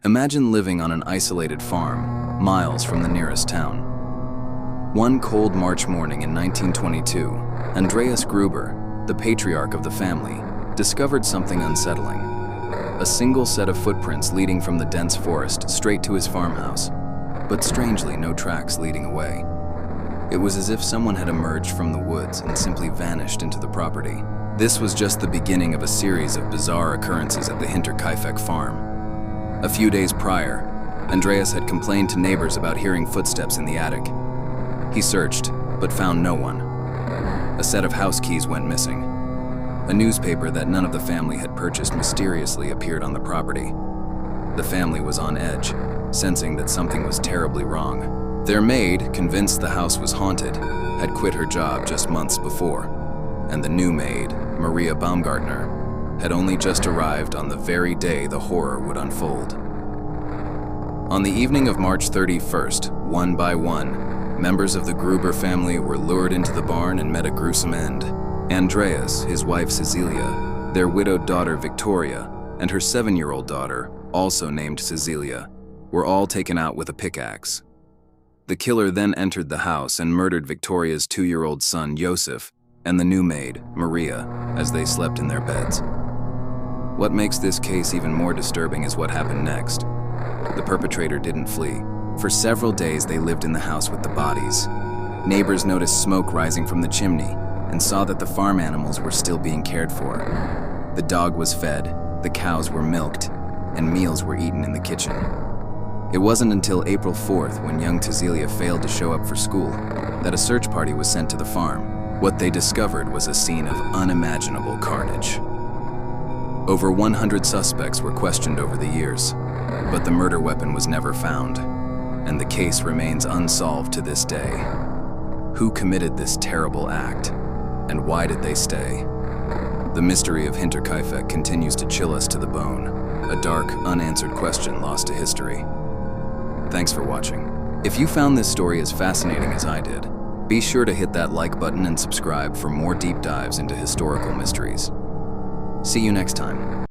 Imagine living on an isolated farm, miles from the nearest town. One cold March morning in 1922, Andreas Gruber, the patriarch of the family, discovered something unsettling. A single set of footprints leading from the dense forest straight to his farmhouse, but strangely no tracks leading away. It was as if someone had emerged from the woods and simply vanished into the property. This was just the beginning of a series of bizarre occurrences at the Hinterkaifeck farm. A few days prior, Andreas had complained to neighbors about hearing footsteps in the attic. He searched, but found no one. A set of house keys went missing. A newspaper that none of the family had purchased mysteriously appeared on the property. The family was on edge, sensing that something was terribly wrong. Their maid, convinced the house was haunted, had quit her job just months before, and the new maid, Maria Baumgartner, had only just arrived on the very day the horror would unfold. On the evening of March 31st, one by one, members of the Gruber family were lured into the barn and met a gruesome end. Andreas, his wife Cecilia, their widowed daughter Victoria, and her 7-year-old daughter, also named Cecilia, were all taken out with a pickaxe. The killer then entered the house and murdered Victoria's 2-year-old son Joseph and the new maid, Maria, as they slept in their beds. What makes this case even more disturbing is what happened next. The perpetrator didn't flee. For several days they lived in the house with the bodies. Neighbors noticed smoke rising from the chimney and saw that the farm animals were still being cared for. The dog was fed, the cows were milked, and meals were eaten in the kitchen. It wasn't until April 4th, when young Cecilia failed to show up for school, that a search party was sent to the farm. What they discovered was a scene of unimaginable carnage. Over 100 suspects were questioned over the years, but the murder weapon was never found, and the case remains unsolved to this day. Who committed this terrible act, and why did they stay? The mystery of Hinterkaifeck continues to chill us to the bone, a dark, unanswered question lost to history. Thanks for watching. If you found this story as fascinating as I did, be sure to hit that like button and subscribe for more deep dives into historical mysteries. See you next time.